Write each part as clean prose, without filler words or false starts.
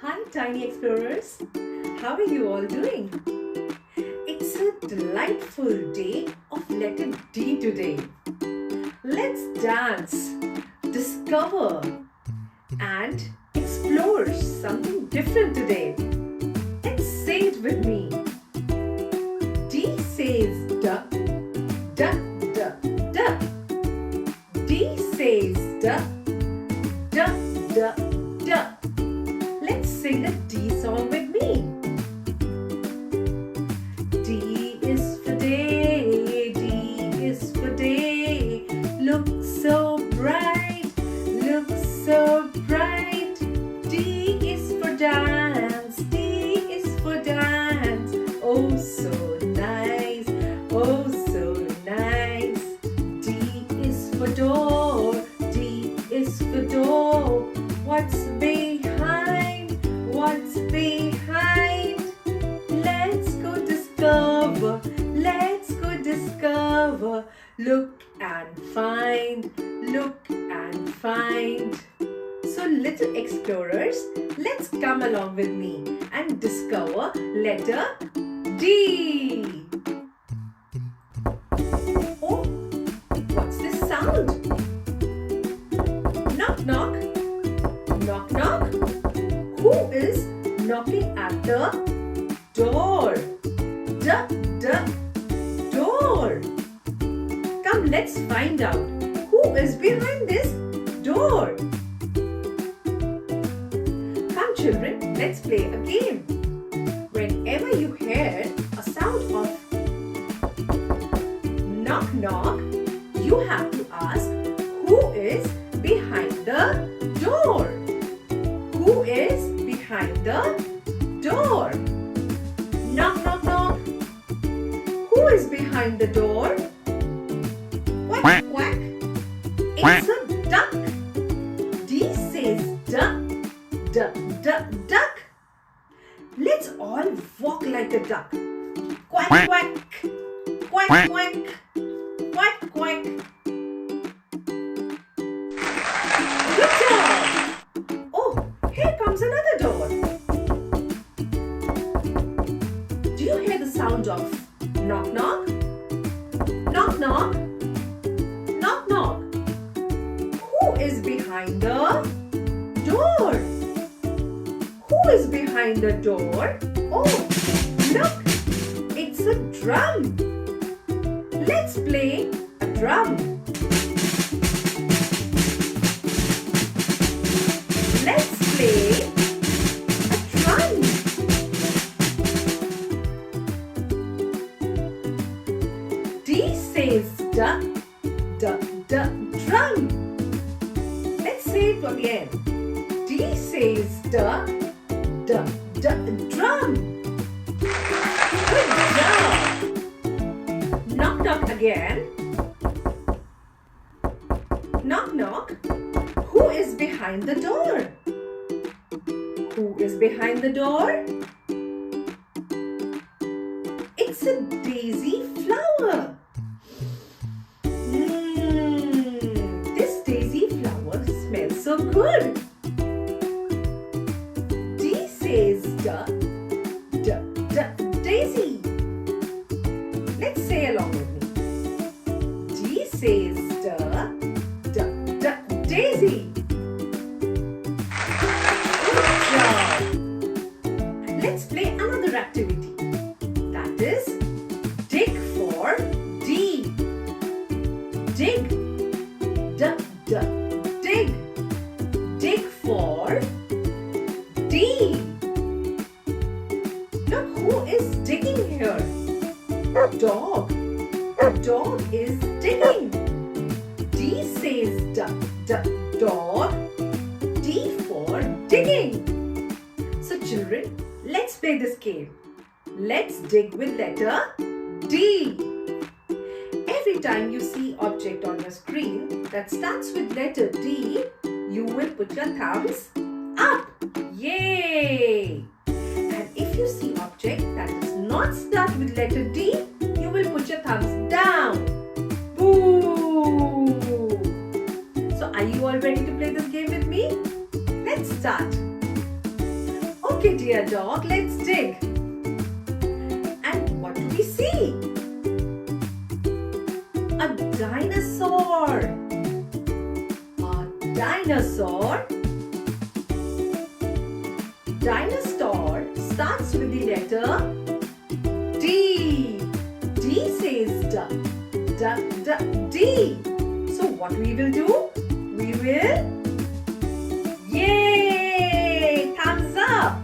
Hi, Tiny Explorers. How are you all doing? It's a delightful day of letter D today. Let's dance, discover, and explore something different today. Let's say it with me. D says duck, duck, duck, duck. D says duck, duck, duck, duck. Let's sing a D song with me. D is for day, D is for day. Look so bright, look so bright. D is for dance, D is for dance. Oh so nice, oh so nice. D is for door, D is for door. What's behind? What's behind? Let's go discover. Let's go discover. Look and find. Look and find. So, little explorers, let's come along with me and discover letter D. Oh, what's this sound? Knock, knock. Knock, knock. Who is knocking at the door? Duck, duck, door. Come, let's find out who is behind this door. Come, children, let's play a game. Whenever you hear a sound of knock, knock, you have to ask who is behind the door. Who is behind the door? Knock, knock, knock. Who is behind the door? Quack, quack. It's a duck. D says duck, duck, duck, duck. Let's all walk like a duck. Quack, quack. Quack, quack. Quack, quack. Good job. Oh, here comes another door. Do you hear the sound of knock, knock? Knock, knock. Knock, knock. Who is behind the door? Who is behind the door? Oh, look. It's a drum. Let's play a drum. Let's play a drum. D says duck, duck, duck, drum. Let's say it again. D says duck, duck, duck, drum. Good job. Knock, knock again. Knock, knock. Who is behind the door? Who is behind the door? It's a daisy flower. This daisy flower smells so good. D says duck, duck, duck, daisy. Let's say along with me. D says duck, duck, duck, daisy. Good job. Let's play another activity. That is dig for D. Dig. Duck, duck, dig. Dig for D. Look, who is digging here? A dog. A dog is digging. D says duck, duck, dog. D for digging. So children, let's play this game. Let's dig with letter D. Every time you see object on your screen that starts with letter D, you will put your thumbs up. Yay! And if you see object that does not start with letter D, you will put your thumbs down. Boo! So are you all ready to play this game with me? Let's start. Okay, dear dog, let's dig. And what do we see? A dinosaur. A dinosaur. Dinosaur starts with the letter D. D says D. So what we will do? We will, yay! Thumbs up.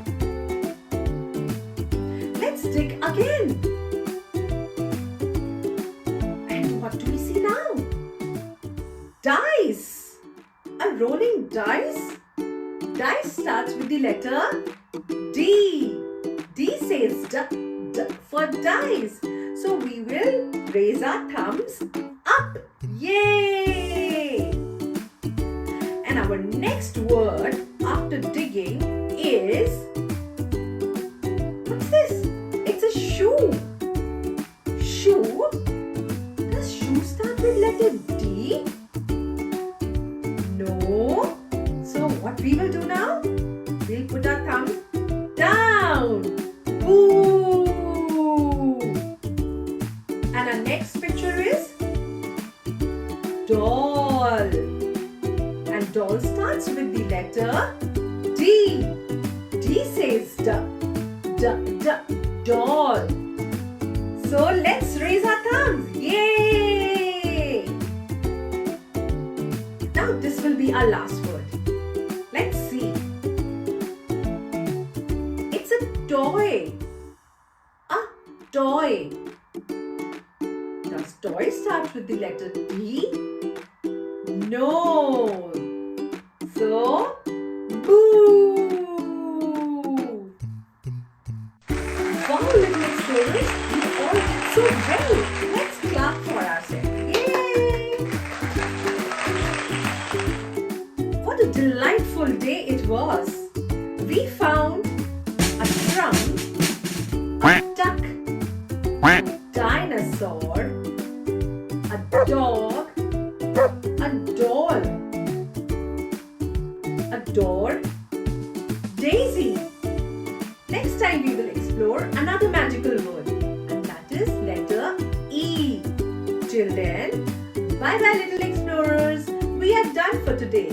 Let's dig again. And what do we see now? Dice. A rolling dice. Dice starts with the letter D. D says for dice. So we will raise our thumbs up. Yay! And our next word after digging is, what's this? It's a shoe. Shoe? Does shoe start with letter D? No. So what we will do now? We'll put our thumb down. Boo! And our next picture is doll. And doll starts with the letter D. D says doll. So let's raise our thumbs. Yay! Now this will be our last word. Let's see. It's a toy. A toy. Does toy start with the letter T? No. So, boo! Wow, little explorers, you all did so well. Let's clap for ourselves. Yay! What a delightful day it was. We found a drum, a duck, a dinosaur, a dog, a doll, a door, daisy. Next time we will explore another magical word, and that is letter E. Till then, bye bye little explorers. We are done for today.